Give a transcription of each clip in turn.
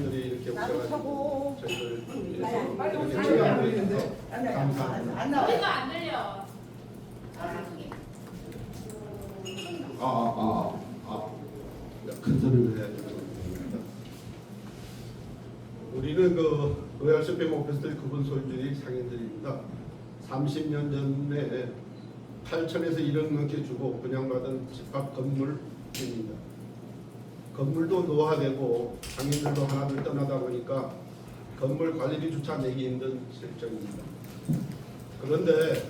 이렇게 오셔가지고 저희들 안 나와. 우리가 안 들려. 큰 소리를 해야 되는 우리는 그 로얄 쇼핑 오피스텔 그분 소유주의 상인들입니다. 30년 전에 8천에서 1억 넘게 주고 분양받은 집합 건물입니다. 건물도 노화되고 상인들도 하나둘 떠나다 보니까 건물 관리비 주차 내기 힘든 실정입니다. 그런데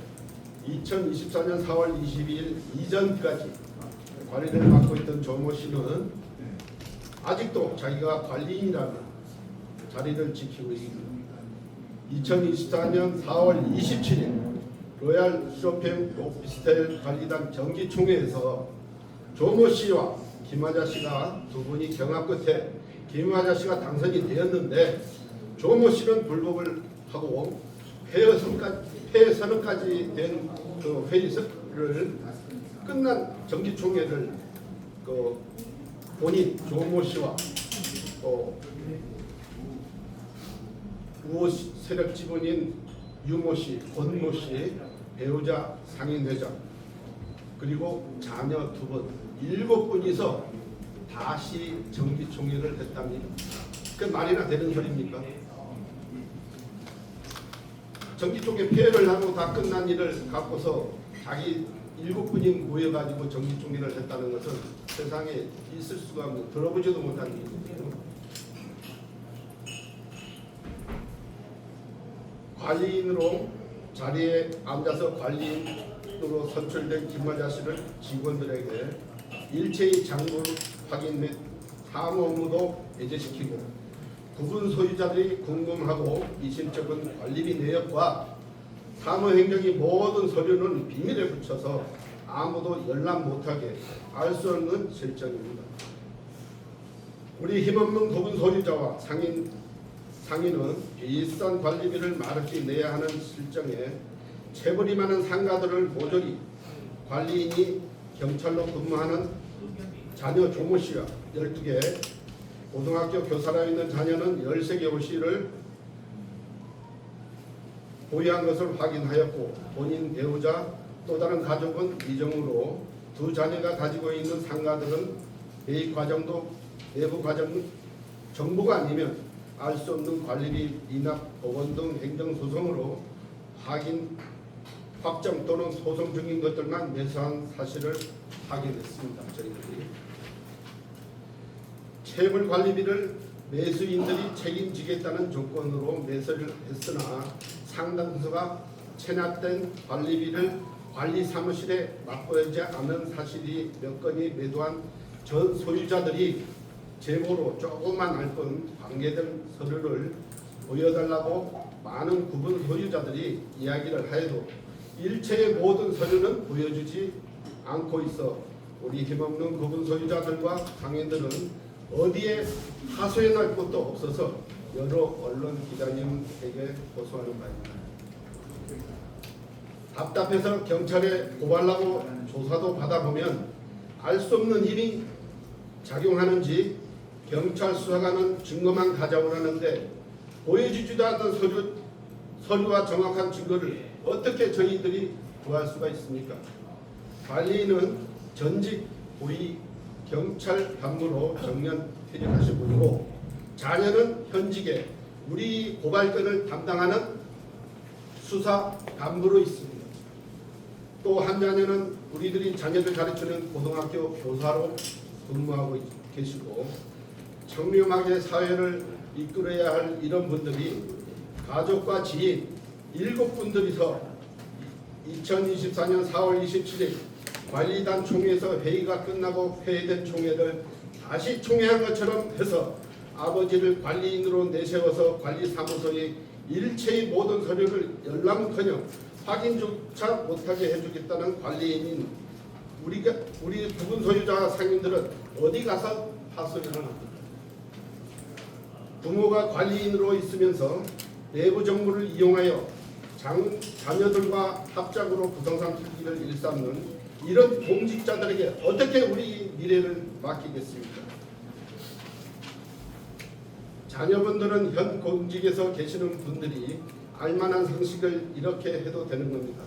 2024년 4월 22일 이전까지 관리를 맡고 있던 조모 씨는 아직도 자기가 관리인이라는 자리를 지키고 있습니다. 2024년 4월 27일 로얄 쇼핑 오피스텔 관리단 정기총회에서 조모 씨와 김하자 씨가 두 분이 경합 끝에 김하자 씨가 당선이 되었는데 조모 씨는 불복을 하고 폐선언까지 된 그 회의를 끝난 정기총회를 그 본인 조모 씨와 우호 세력 지분인 유모 씨, 권모 씨, 배우자 상인회장 그리고 자녀 두 분, 7분이서 다시 정기총회를 했답니다. 그 말이나 되는 소리입니까? 정기총회 폐회를 하고 다 끝난 일을 갖고서 자기 7분이 모여가지고 정기총회를 했다는 것은 세상에 있을 수가 없는, 들어보지도 못한 일이거든요. 관리인으로 자리에 앉아서 관리인으로 선출된 김하자 씨를 직원들에게 일체의 장부 확인 및 사무 업무도 배제시키고 구분 소유자들이 궁금하고 미심쩍은 관리비 내역과 사무행정의 모든 서류는 비밀에 붙여서 아무도 열람 못하게 알 수 없는 실정입니다. 우리 힘없는 구분 소유자와 상인은 비싼 관리비를 말없이 내야 하는 실정에 체벌이 많은 상가들을 모조리 관리인이 경찰로 근무하는 자녀 조모 씨와 12개 고등학교 교사라 있는 자녀는 13개월씩을 보유한 것을 확인하였고 본인 배우자 또 다른 가족은 미정으로 두 자녀가 가지고 있는 상가들은 매입 과정도 내부 과정 정보가 아니면 알 수 없는 관리비 미납 법원 등 행정소송으로 확정 또는 소송 중인 것들만 매수한 사실을 확인했습니다. 저희들이 채물 관리비를 매수인들이 책임지겠다는 조건으로 매수를 했으나 상당수가 체납된 관리비를 관리사무실에 납부하지 않은 사실이 몇 건이 매도한 전 소유자들이 제보로 조금만 알 뿐 관계된 서류를 보여달라고 많은 구분 소유자들이 이야기를 하여도 일체의 모든 서류는 보여주지 않고 있어 우리 힘없는 구분 소유자들과 상인들은 어디에 하소연할 곳도 없어서 여러 언론 기자님에게 호소하는 바입니다. 답답해서 경찰에 고발하고 조사도 받아보면 알 수 없는 힘이 작용하는지 경찰 수사관은 증거만 가져오라는데 보여주지도 않던 서류와 정확한 증거를 어떻게 저희들이 구할 수가 있습니까? 관리인은 전직 고위 경찰 간부로 정년 퇴직하신 분이고 자녀는 현직에 우리 고발건을 담당하는 수사 간부로 있습니다. 또 한 자녀는 우리들이 자녀들 가르치는 고등학교 교사로 근무하고 계시고 청렴하게 사회를 이끌어야 할 이런 분들이 가족과 지인 7분들이서 2024년 4월 27일 관리단 총회에서 회의가 끝나고 폐회된 총회를 다시 총회한 것처럼 해서 아버지를 관리인으로 내세워서 관리사무소에 일체의 모든 서류를 열람커녕 확인조차 못하게 해주겠다는 관리인인 우리 부분 소유자 상인들은 어디 가서 하소연을 합니까? 부모가 관리인으로 있으면서 내부 정보를 이용하여 자녀들과 합작으로 부동산 투기를 일삼는 이런 공직자들에게 어떻게 우리 미래를 맡기겠습니까? 자녀분들은 현 공직에서 계시는 분들이 알만한 상식을 이렇게 해도 되는 겁니다.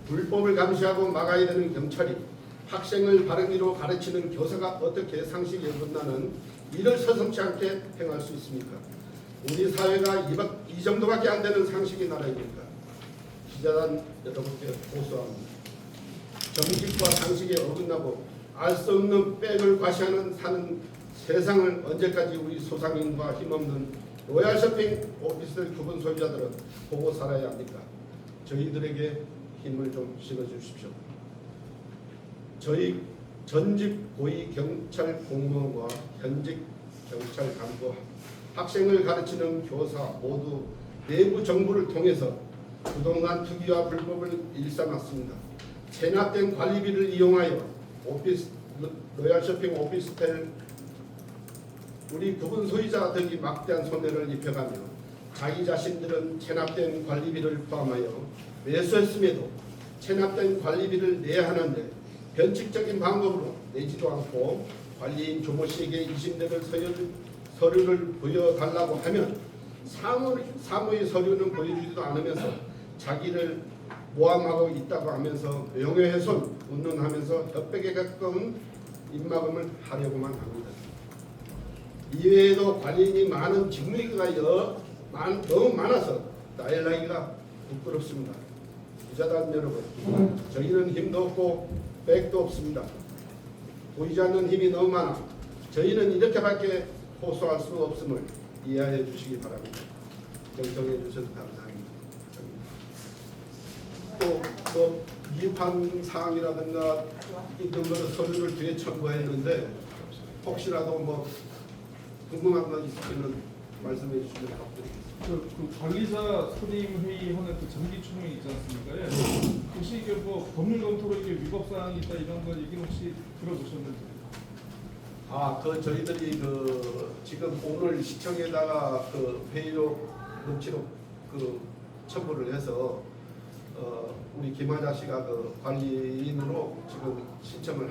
불법을 감시하고 막아야 되는 경찰이 학생을 바르기로 가르치는 교사가 어떻게 상식이 어긋나는 일을 서슴지 않게 행할 수 있습니까? 우리 사회가 이 정도밖에 안 되는 상식이 나라입니까? 기자단 여러분께 호소합니다. 정직과 상식에 어긋나고 알 수 없는 빽을 과시하는 사는 세상을 언제까지 우리 소상인과 힘없는 로얄 쇼핑 오피스텔 구분 소유자들은 보고 살아야 합니까? 저희들에게 힘을 좀 실어주십시오. 저희 전직 고위 경찰 공무원과 현직 경찰 간부, 학생을 가르치는 교사 모두 내부 정보를 통해서 부동산 투기와 불법을 일삼았습니다. 체납된 관리비를 이용하여 로얄 쇼핑 오피스텔 우리 구분 소유자들이 막대한 손해를 입혀가며 자기 자신들은 체납된 관리비를 포함하여 매수했음에도 체납된 관리비를 내야 하는데 변칙적인 방법으로 내지도 않고 관리인 조모 씨에게 20대를 서류를 보여달라고 하면 사무의 서류는 보여주지도 않으면서 자기를 모함하고 있다고 하면서 명예훼손 운운하면서 협백에 가까운 입막음을 하려고만 합니다. 이외에도 관리인이 많은 직무가 너무 많아서 나열하기가 부끄럽습니다. 기자단 여러분, 저희는 힘도 없고 백도 없습니다. 보이지 않는 힘이 너무 많아 저희는 이렇게밖에 호소할 수 없음을 이해해 주시기 바랍니다. 경청해 주셔서 감사합니다. 또 위반 사항이라든가 이런 거는 서류를 뒤에 첨부했는데 혹시라도 뭐 궁금한 거 있으면 말씀해 주시면 답드리겠습니다. 그 관리자 선임 회의하는 그 정기총회 있지 않습니까? 예. 혹시 이게 뭐 법률 검토로 이게 위법 사항이 있다 이런 거 얘기는 혹시 들어보셨는지? 저희들이 지금 오늘 시청에다가 회의록 문치록 첨부를 해서 우리 김하자 씨가 관리인으로 지금 신청을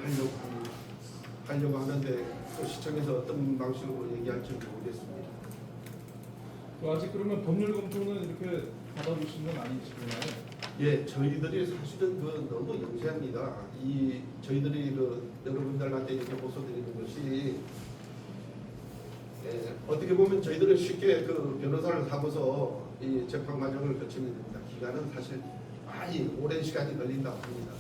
하려고 하는데 또 시청에서 어떤 방식으로 얘기할지 모르겠습니다. 아직 그러면 법률 검토는 이렇게 받아보신 건 아니시구나요? 예, 저희들이 사실은 너무 영세합니다. 저희들이 여러분들한테 이렇게 호소드리는 것이 어떻게 보면 저희들은 쉽게 변호사를 하고서 이 재판 과정을 거치면 됩니다. 기간은 사실 많이 오랜 시간이 걸린다고 합니다.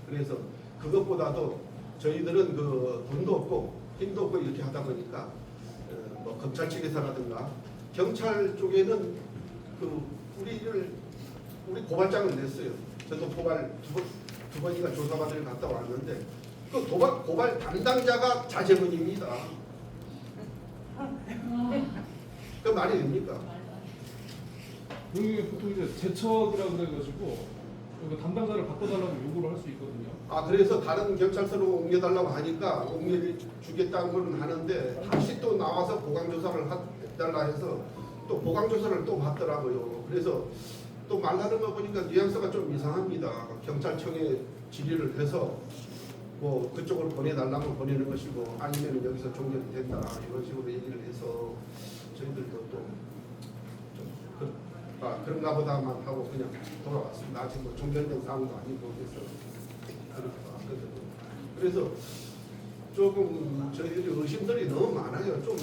그래서 그것보다도 저희들은 돈도 없고 힘도 없고 이렇게 하다 보니까 뭐 검찰 측에서라든가 경찰 쪽에는 우리 고발장을 냈어요. 저도 고발 두 번인가 조사받으러 갔다 왔는데 고발 담당자가 자제분입니다. 그 말이 됩니까? 여기 보통 이제 제척이라고 그래가지고 담당자를 바꿔달라고 요구를 할 수 있거든요. 그래서 다른 경찰서로 옮겨달라고 하니까 옮겨주겠다는 건 하는데 다시 또 나와서 보강조사를 해달라 해서 또 보강조사를 또 받더라고요. 그래서 또 말하는 거 보니까 뉘앙스가 좀 이상합니다. 경찰청에 질의를 해서 뭐 그쪽으로 보내달라면 보내는 것이고 아니면 여기서 종결이 된다 이런 식으로 얘기를 해서 저희들도 그런가 보다만 하고 그냥 돌아왔습니다. 아직 뭐 종결된 상황도 아니고 그래서 그렇게 왔거든요. 그래서 조금 저희들이 의심들이 너무 많아요. 또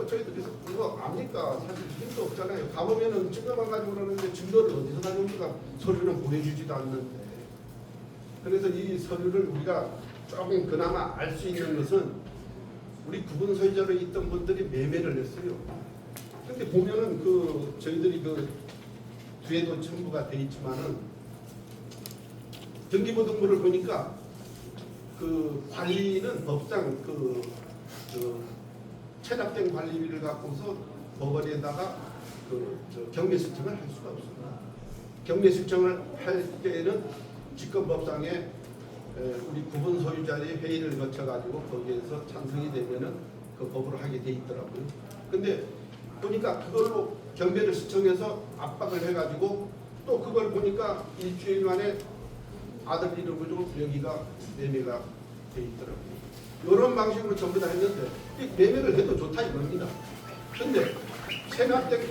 저희들이 이거 압니까? 사실 힘도 없잖아요. 가보면은 증거만 가지고 그러는데 증거를 어디서 가져옵니까? 서류는 보여주지도 않는데. 그래서 이 서류를 우리가 조금 그나마 알 수 있는 것은 우리 구분 소유자로 있던 분들이 매매를 했어요. 근데 보면은 저희들이 뒤에도 첨부가 돼 있지만은 등기부등본을 보니까 관리는 법상 체납된 관리비를 갖고서 법원에다가 경매 신청을 할 수가 없습니다. 경매 신청을 할 때에는 직권법상에 우리 구분 소유자의 회의를 거쳐가지고 거기에서 찬성이 되면은 그 법으로 하게 돼 있더라고요. 근데 보니까 그걸로 경매를 신청해서 압박을 해가지고 또 그걸 보니까 일주일 만에 아들 이름으로 여기가 매매가 돼 있더라고요. 이런 방식으로 전부 다 했는데 이 매매를 해도 좋다 이겁니다. 근데 체납된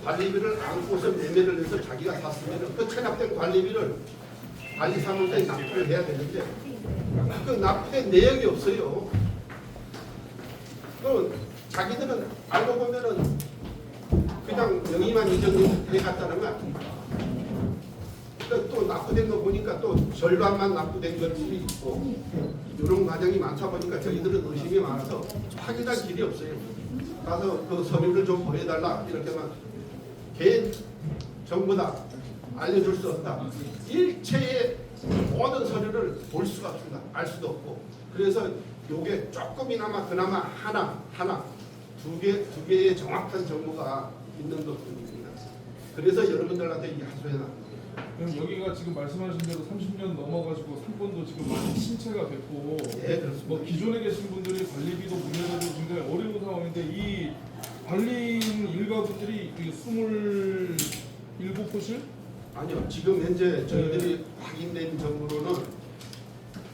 관리비를 안고서 매매를 해서 자기가 샀으면 그 체납된 관리비를 관리사무소에 납부를 해야 되는데 그 납부된 내역이 없어요. 그 자기들은 알고 보면은 그냥 명의만 인정해 갔다는 거 아닙니까? 그러니까 또 납부된 거 보니까 또 절반만 납부된 것들이 있고 이런 과정이 많다 보니까 저희들은 의심이 많아서 확인할 길이 없어요. 가서 그 서류를 좀 보여달라 이렇게만 개인 전부 다 알려줄 수 없다. 일체의 모든 서류를 볼 수가 없습니다. 알 수도 없고 그래서 요게 조금이나마 그나마 하나 두 개의 정확한 정보가 있는 것뿐입니다. 그래서 여러분들한테 이 하소연합니다. 그럼 여기가 지금 말씀하신 대로 30년 넘어가지고 상권도 지금 많이 침체가 됐고, 예, 그렇습니다. 뭐 기존에 계신 분들이 관리비도 문제도 굉장히 어려운 상황인데 이 관리인 일가분들이 27곳을 아니요, 지금 현재 저희들이 확인된 정보로는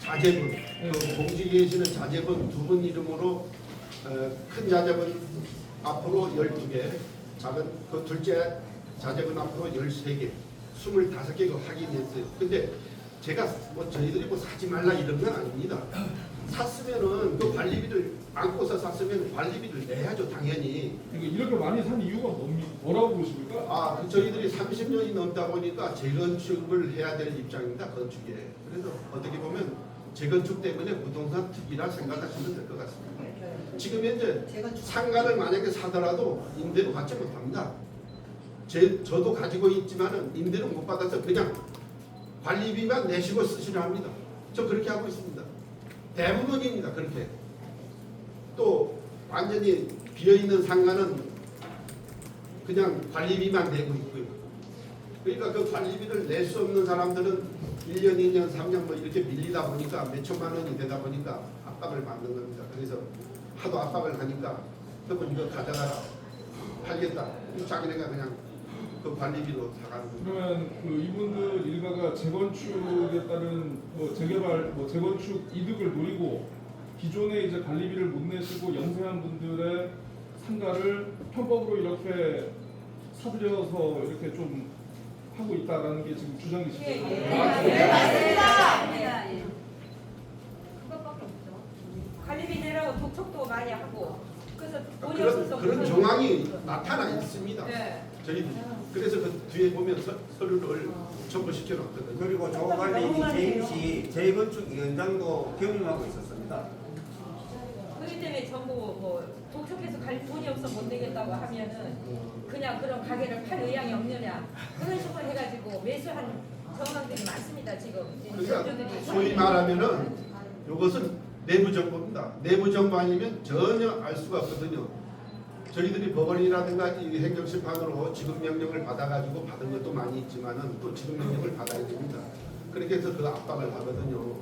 자제분, 그 공직에 계시는 자제분 두 분 이름으로 큰 자제분 앞으로 12개, 작은 그 둘째 자제분 앞으로 13개, 25개가 확인했어요. 근데 제가 뭐 저희들이 뭐 사지 말라 이런 건 아닙니다. 샀으면은 그 관리비를 안고서 샀으면 관리비를 내야죠, 당연히. 그러니까 이렇게 많이 산 이유가 뭐라고 보십니까? 그 저희들이 30년이 넘다 보니까 재건축을 해야 될 입장입니다, 건축에. 그래서 어떻게 보면 재건축 때문에 부동산 특이라 생각하시면 될 것 같습니다. 지금 현재 상가를 만약에 사더라도 임대료 받지 못합니다. 저도 가지고 있지만은 임대료 못 받아서 그냥 관리비만 내시고 쓰시려 합니다. 저 그렇게 하고 있습니다. 대부분입니다. 그렇게. 또 완전히 비어있는 상가는 그냥 관리비만 내고 있고요. 그러니까 그 관리비를 낼 수 없는 사람들은 1년, 2년, 3년 뭐 이렇게 밀리다 보니까 몇 천만 원이 되다 보니까 압박을 받는 겁니다. 그래서 하도 압박을 하니까 그러면 이거 가져가라, 팔겠다. 자기네가 그냥 그 관리비로 사가는 겁니다. 그러면 그 이분들 일가가 재건축에 따른 뭐 재개발, 뭐 재건축 이득을 노리고 기존에 이제 관리비를 못 내시고 영세한 분들의 상가를 편법으로 이렇게 사들여서 이렇게 좀 하고 있다라는 게 지금 주장이시죠? 네, 맞습니다. 그것밖에 없죠. 관리비 내라고 독촉도 많이 하고 그래서 돈이 없어서 그런 정황이 나타나 있습니다. 네. 저희들이. 그래서 그 뒤에 보면 서류를 첨부시켜 놨거든요. 그리고 조관리 제임씨 재건축 위원장도 겸임하고 있었습니다. 그렇기 때문에 전부 뭐 독촉해서 갈 돈이 없어 못 내겠다고 하면은 그냥 그런 가게를 팔 의향이 없느냐 그런 식으로 해가지고 매수한 정황들이 많습니다. 지금 그러니까 전주들이. 소위 말하면은 이것은 내부 정보입니다. 내부 정보 아니면 전혀 알 수가 없거든요. 저희들이 법원이라든가 이 행정심판으로 지급명령을 받아가지고 받은 것도 많이 있지만은 또 지급명령을 받아야 됩니다. 그렇게 해서 그 압박을 하거든요.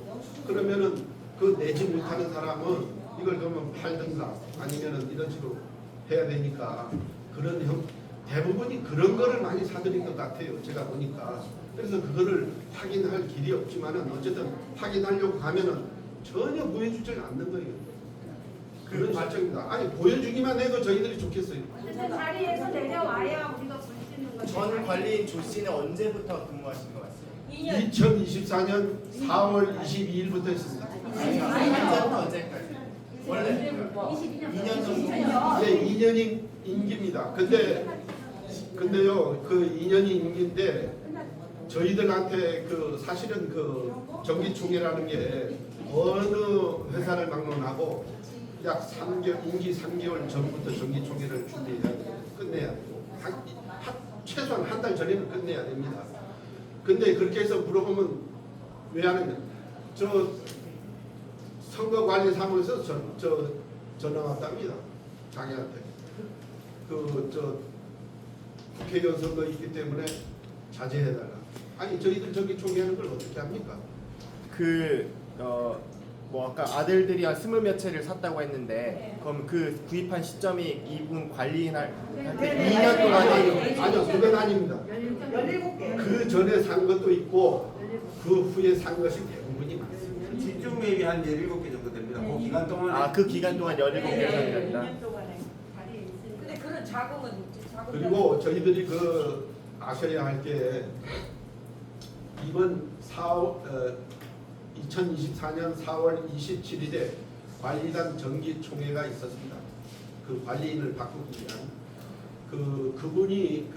그러면은 그 내지 못하는 사람은 이걸 그러면 팔든가 아니면은 이런 식으로 해야 되니까 그런 대부분이 그런 거를 많이 사들인 것 같아요. 제가 보니까. 그래서 그거를 확인할 길이 없지만은 어쨌든 확인하려고 가면은 전혀 보여주질 않는 거예요. 그런 발전입니다. 아니 보여주기만 해도 저희들이 좋겠어요. 자리에서 내려와야 우리가 볼 수 있는 거죠. 전 관리인 조 씨는 언제부터 근무하신 것 같아요? 2024년 4월 22일부터 했습니다. 언제부터 언제까지? 원래 2년 정도? 네, 2년이 임기입니다. 근데요, 그 2년이 임기인데 저희들한테 그 사실은 그 정기총회라는 게 어느 회사를 막론하고 약 3개월, 임기 3개월 전부터 정기총회를 준비해야 돼요. 끝내야 되고 최소한 한 달 전에는 끝내야 됩니다. 근데 그렇게 해서 물어보면 왜 하느냐? 저 선거관리사무소에서 저 전화 왔답니다. 자기한테 국회의원 선거 있기 때문에 자제해달라. 아니 저희들 정기총회하는 걸 어떻게 합니까? 뭐 아까 아들들이 한 20몇 채를 샀다고 했는데 그럼 그 구입한 시점이 이분 관리인 할 때 2년 동안에 아니요, 그건 아닙니다. 17개. 그 전에 산 것도 있고 그 후에 산 것이 대부분이 많습니다. 집중 매입이 한 17개 정도 됩니다. 그 기간 동안 아, 그 기간 동안 17개 선이었다. 근데 그런 자금은 그리고 저희들이 아셔야 할 게 이번 2024년 4월 27일에 관리단 정기총회가 있었습니다. 그 관리인을 바꾸기 위한 그분이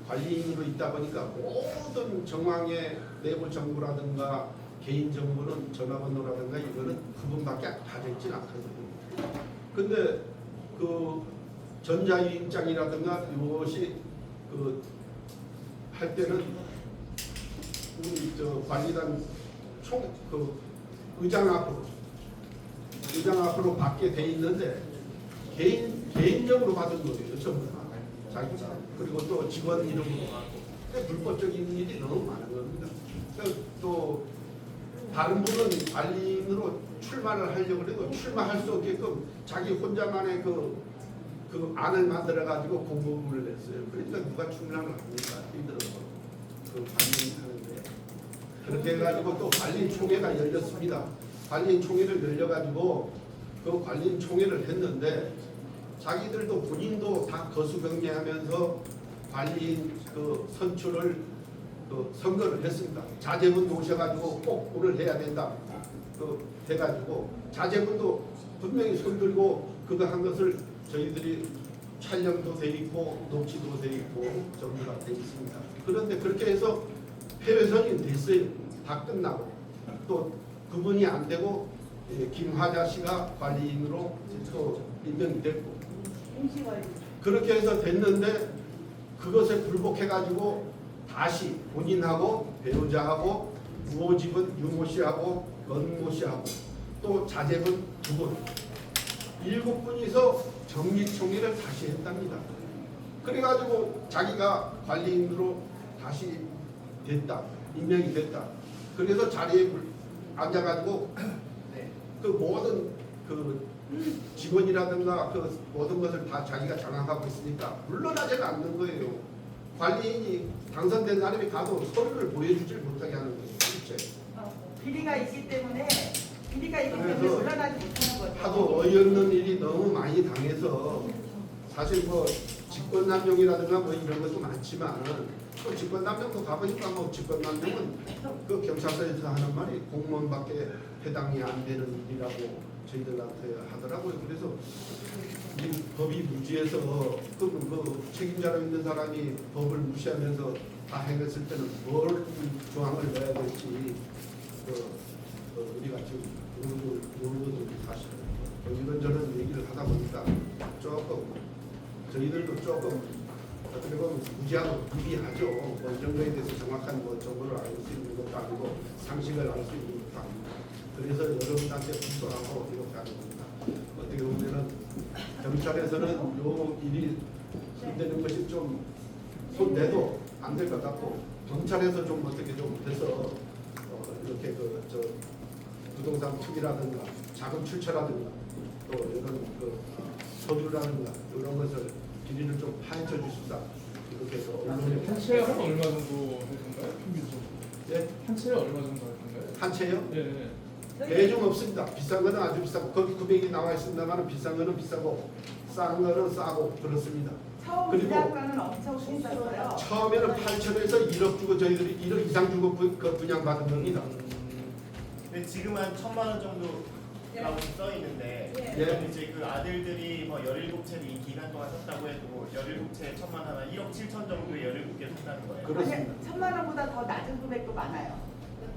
관리인으로 있다 보니까 모든 정황의 내부 정보라든가 개인 정보는 전화번호라든가 이거는 그분밖에 받아있진 않거든요. 근데 전자유임장이라든가 이것이 할 때는 우리 관리단 의장 앞으로 받게 돼 있는데 개인적으로 받은 거예요. 전부 다. 자기가. 그리고 또 직원 이름으로 받고. 불법적인 일이 너무 많은 겁니다. 또 다른 분은 관리인으로 출마를 하려고 해도 출마할 수 없게끔 자기 혼자만의 그 안을 만들어 가지고 공고문을 냈어요. 그러니까 누가 출마를 합니까? 힘들어서 관리인 하는데 그렇게 해가지고 또 관리인 총회가 열렸습니다. 관리인 총회를 열려가지고 그 관리인 총회를 했는데 자기들도 본인도 다 거수경례하면서 관리인 선출을 선거를 했습니다. 자제분도 오셔가지고 꼭 오늘 해야 된다. 해가지고 자제분도 분명히 손들고 그거 한 것을 저희들이 촬영도 돼 있고 녹취도 돼 있고 전부 다 돼 있습니다. 그런데 그렇게 해서 폐회선이 됐어요. 다 끝나고 또 그분이 안 되고 김화자 씨가 관리인으로 또 임명이 됐고 그렇게 해서 됐는데 그것에 불복해가지고 다시 본인하고 배우자하고 부호직은 유모 씨하고 건모 씨하고 또 자제분 2분 7분이서 정기총회를 다시 했답니다. 그래가지고 자기가 관리인으로 다시 됐다. 임명이 됐다. 그래서 자리에 앉아가지고 그 모든 직원이라든가 모든 것을 다 자기가 장악하고 있으니까 물러나지가 않는 거예요. 관리인이 당선된 사람이 가도 서류를 보여주질 못하게 하는 거예요. 실제. 비리가 있기 때문에 그래서 물러나지 못하는 거죠. 하도 어이없는 일이 너무 많이 당해서 사실 직권남용이라든가 이런 것도 많지만 또 직권남용도 가보니까 직권남용은 경찰서에서 하는 말이 공무원밖에 해당이 안 되는 일이라고 저희들한테 하더라고요. 그래서 이 법이 무지해서 책임자로 있는 사람이 법을 무시하면서 다 행했을 때는 뭘 조항을 넣어야 될지 우리가 지금 모르는 사실 이런저런 얘기를 하다 보니까 저희들도 조금 어떻게 보면 무지하고 미비하죠. 이런 거에 대해서 정확한 정보를 알 수 있는 것도 아니고 상식을 알 수 있는 것도 아니고 그래서 여러분한테 분석하고 이렇게 하는 겁니다. 어떻게 보면은 경찰에서는 요 일이 손대는 것이 좀 손대도 안 될 것 같고 경찰에서 좀 어떻게 좀 해서 이렇게 부동산 투기라든가 자금 출처라든가 또 이런 서류라든가 이런 것을 비리를 좀 파헤쳐 주십사 이렇게 해서 언론에 한 채에 한 얼마 정도 해준가요? 평균적으로? 네? 한 채에 얼마 정도 할 건가요? 한 채요? 네. 대중 없습니다. 비싼 거는 아주 비싸고 거기 금액이 나와 있습니다만 비싼 거는 비싸고 싼 거는 싸고 그렇습니다. 처음 그리고 분양가는 엄청 비쌌어요. 처음에는 8천에서 1억 주고 저희들이 1억 이상 주고 분양받은 겁니다. 근데 지금 한 1,000만 원 정도라고 써 있는데 예. 그럼 이제 그 아들들이 17채를 이 기간 동안 샀다고 해도 17채에 1,000만 원 하나 1억 7천 정도에 17개 샀다는 거예요. 그렇습니다. 아니, 1,000만 원보다 더 낮은 금액도 많아요.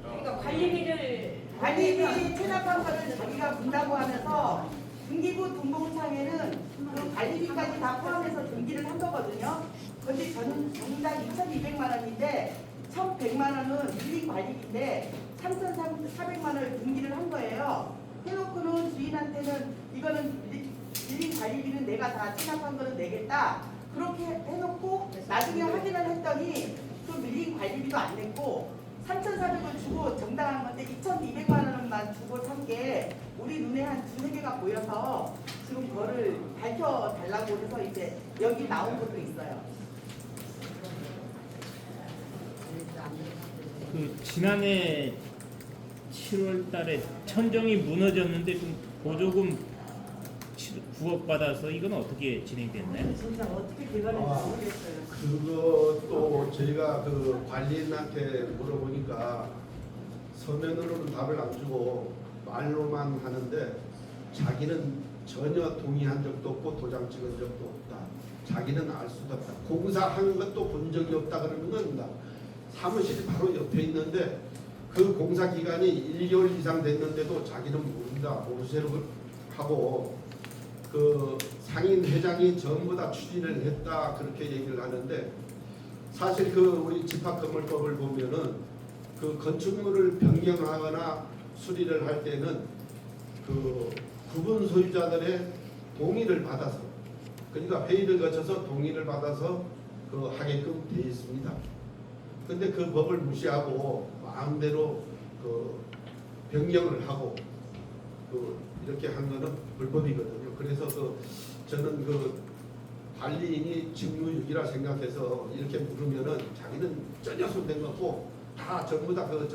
그러니까 관리비를 관리비 체납한 거를 자기가 분다고 하면서 등기부 등본창에는 그 관리비까지 다 포함해서 등기를 한 거거든요. 그런데 저는 정작 2,200만 원인데 1,100만 원은 밀린 관리비인데 3,400만 원을 등기를 한 거예요. 해놓고는 주인한테는 이거는 밀린 관리비는 내가 다 체납한 거는 내겠다. 그렇게 해놓고 나중에 확인을 했더니 그 밀린 관리비도 안 냈고 3,400원 주고 정당한 건데 2,200만 원만 주고 산 게 우리 눈에 한 2-3개가 보여서 지금 그거를 밝혀달라고 해서 이제 여기 나온 것도 있어요. 지난해 7월 달에 천정이 무너졌는데 좀 보조금 9억 받아서 이건 어떻게 진행됐나요? 진짜 어떻게 개발했는지 모르겠어요. 그것도 저희가 그 관리인한테 물어보니까 서면으로는 답을 안 주고 말로만 하는데 자기는 전혀 동의한 적도 없고 도장 찍은 적도 없다. 자기는 알 수도 없다. 공사한 것도 본 적이 없다 그러는 겁니다. 사무실이 바로 옆에 있는데 그 공사 기간이 1개월 이상 됐는데도 자기는 모른다. 모르쇠로 하고 그 상인 회장이 전부 다 추진을 했다 그렇게 얘기를 하는데 사실 그 우리 집합건물법을 보면은 그 건축물을 변경하거나 수리를 할 때는 그 구분 소유자들의 동의를 받아서 그러니까 회의를 거쳐서 동의를 받아서 그 하게끔 되어 있습니다. 근데 그 법을 무시하고 마음대로 그 변경을 하고 그 이렇게 한 거는 불법이거든요. 그래서 그 저는 그 관리인이 직무유기라 생각해서 이렇게 물으면은 자기는 전혀 손댄 거 없고 다 전부 다 그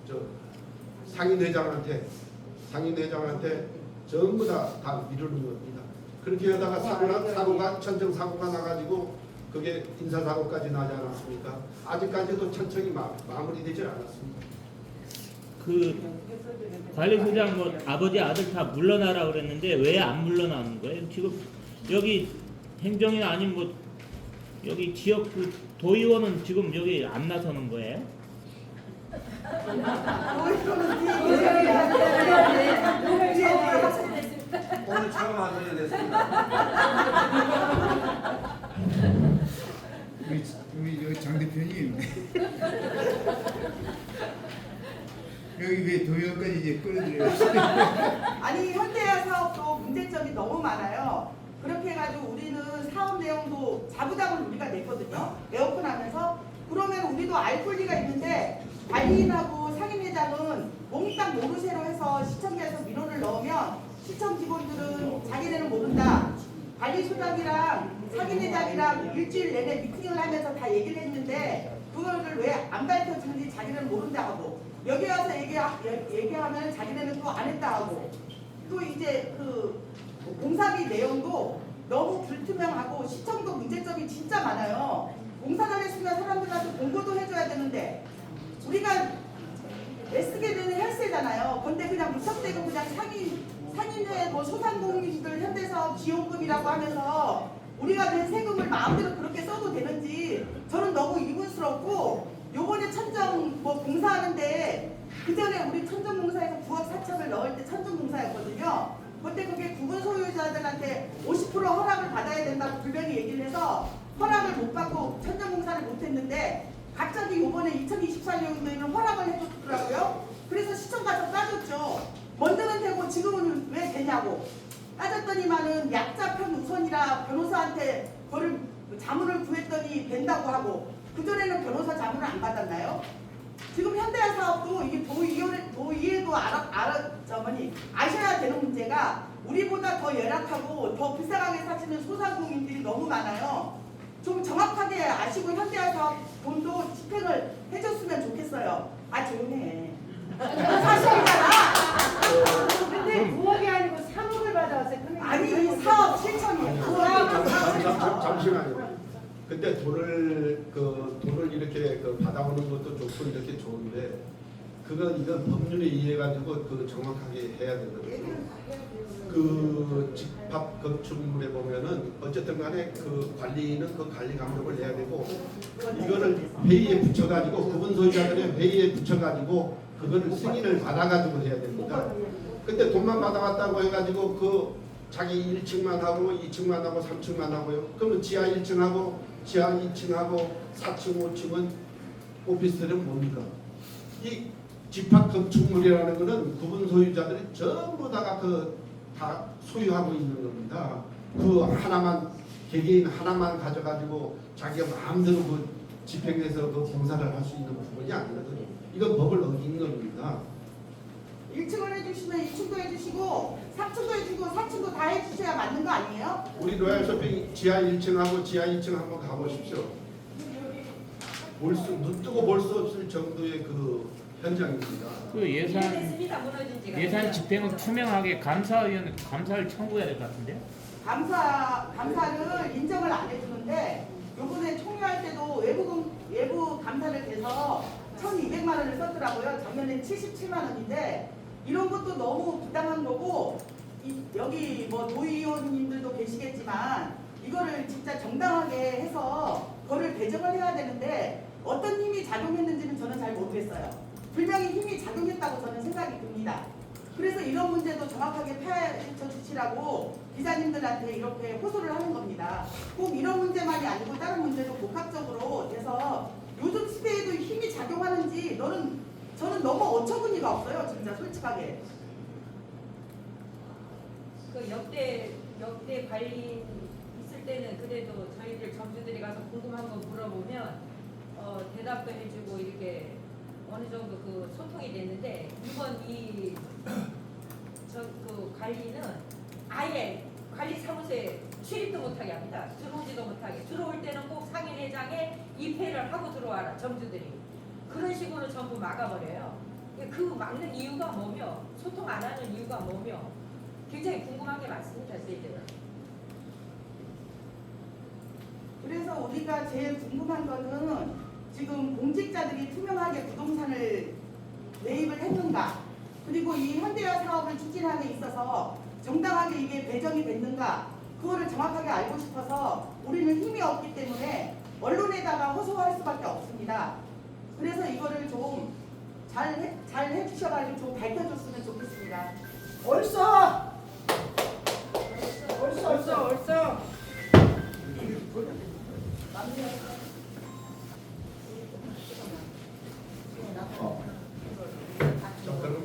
저 상인회장한테 전부 다 미루는 겁니다. 그렇게 하다가 사고가 천정 사고가 나가지고 그게 인사사고까지 나지 않았습니까? 아직까지도 천정이 마무리되지 않았습니다. 그 관리소장 뭐 아버지 아들 다 물러나라 그랬는데 왜 안 물러나는 거예요? 지금 여기 행정이나 아니면 뭐 여기 지역 그 도의원은 지금 여기 안 나서는 거예요? 오늘 처음 하셔야 됐습니다. 우리 여기 장 대표님 여기 왜 도의원까지 이제 끌어들여요? 아니 현대화 사업도 문제점이 너무 많아요. 그렇게 해가지고 우리는 사업 내용도 자부담을 우리가 냈거든요. 에어컨 하면서 그러면 우리도 알 권리가 있는데 관리인하고 상임회장은 몽땅 모르쇠로 해서 시청자에서 민원을 넣으면 시청 직원들은 자기네는 모른다. 관리소장이랑 상임회장이랑 일주일 내내 미팅을 하면서 다 얘기를 했는데 그거를 왜 안 밝혀주는지 자기는 모른다 하고 여기 와서 얘기하면 자기네는 또 안 했다 하고 또 이제 그 공사비 내용도 너무 불투명하고 시청도 문제점이 진짜 많아요. 공사를 했으면 사람들한테 공고도 해줘야 되는데 우리가 애쓰게 되는 헬스잖아요. 근데 그냥 무턱대고 그냥 상인회 뭐 소상공인들 현대사업 지원금이라고 하면서 우리가 낸 세금을 마음대로 그렇게 써도 되는지 저는 너무 이분스럽고 요번에 천정 뭐 공사하는데 그 전에 우리 천정공사에서 9억 4천을 넣을 때 천정공사였거든요. 그때 그게 구분 소유자들한테 50% 허락을 받아야 된다고 불명히 얘기를 해서 허락을 못 받고 천정공사를 못했는데 갑자기 요번에 2024년도에는 허락을 해줬더라고요. 그래서 시청 가서 따졌죠. 먼저는 되고 지금은 왜 되냐고 따졌더니만은 약자 편 우선이라 변호사한테 그거를 자문을 구했더니 된다고 하고 그전에는 변호사 자문을 안 받았나요? 지금 현대화 사업도 이게 도의회도 아셔야 되는 문제가 우리보다 더 열악하고 더 불쌍하게 사시는 소상공인들이 너무 많아요. 좀 정확하게 아시고 현대화 사업 돈도 집행을 해줬으면 좋겠어요. 아 조용해. 사실이잖아. 근데 9억이 아니고 3억을 받아왔어요. 아니 사업 실천이에요. 잠시만요. 근데 돈을 이렇게 받아오는 것도 좋고 이렇게 좋은데 이건 법률에 의해 가지고 정확하게 해야 되거든요. 그 집합 건축물에 보면은 어쨌든 간에 그 관리는 그 관리 감독을 해야 되고 이거를 회의에 붙여가지고 구분 소유자들의 회의에 붙여가지고 그거를 승인을 받아가지고 해야 됩니다. 근데 돈만 받아왔다고 해가지고 그 자기 1층만 하고 2층만 하고 3층만 하고요. 그러면 지하 1층하고 지하 2층하고 4층 5층은 오피스텔은 뭡니까? 이 집합 건축물이라는 거는 구분 소유자들이 전부 다가 다 소유하고 있는 겁니다. 그 하나만 개개인 하나만 가져가지고 자기가 마음대로 집행해서 공사를 할 수 있는 부분이 아니거든요. 이건 법을 어긴 겁니다. 1층을 해주시면 2층도 해주시고 3층도 해주고 4층도 다 해주셔야 맞는 거 아니에요? 우리 로얄 쇼핑 지하 1층하고 지하 2층 한번 가보십시오. 눈 뜨고 볼 수 없을 정도의 현장입니다. 그 예산 이해됐습니다. 무너진 지가. 예산 집행은 투명하게 감사위원 감사를 청구해야 될 것 같은데. 감사를 인정을 안 해주는데 요번에 총회할 때도 외부 감사를 해서 1,200만 원을 썼더라고요. 작년에 77만 원인데 이런 것도 너무 부당한 거고 여기 뭐 도의원님들도 계시겠지만 이거를 진짜 정당하게 해서 그거를 배정을 해야 되는데 어떤 힘이 작용했는지는 저는 잘 모르겠어요. 분명히 힘이 작용했다고 저는 생각이 듭니다. 그래서 이런 문제도 정확하게 파헤쳐 주시라고 기자님들한테 이렇게 호소를 하는 겁니다. 꼭 이런 문제만이 아니고 다른 문제도 복합적으로 돼서 요즘 시대에도 힘이 작용하는지 저는 너무 어처구니가 없어요. 진짜 솔직하게. 그 역대 관리 있을 때는 그래도 저희들 점주들이 가서 궁금한 거 물어보면 대답도 해주고 이렇게 어느 정도 그 소통이 됐는데 이번 그 관리는 아예 관리사무소에 출입도 못하게 합니다. 들어오지도 못하게. 들어올 때는 꼭 상인회장에 입회를 하고 들어와라 점주들이. 그런 식으로 전부 막아버려요. 그 막는 이유가 뭐며 소통 안 하는 이유가 뭐며 굉장히 궁금한 게 많습니다. 저희들은. 그래서 우리가 제일 궁금한 거는 지금 공직자들이 투명하게 부동산을 매입을 했는가, 그리고 이 현대화 사업을 추진하는 데 있어서 정당하게 이게 배정이 됐는가, 그거를 정확하게 알고 싶어서 우리는 힘이 없기 때문에 언론에다가 호소할 수밖에 없습니다. 그래서 이거를 좀 잘 해주셔가지고 좀 밝혀줬으면 좋겠습니다.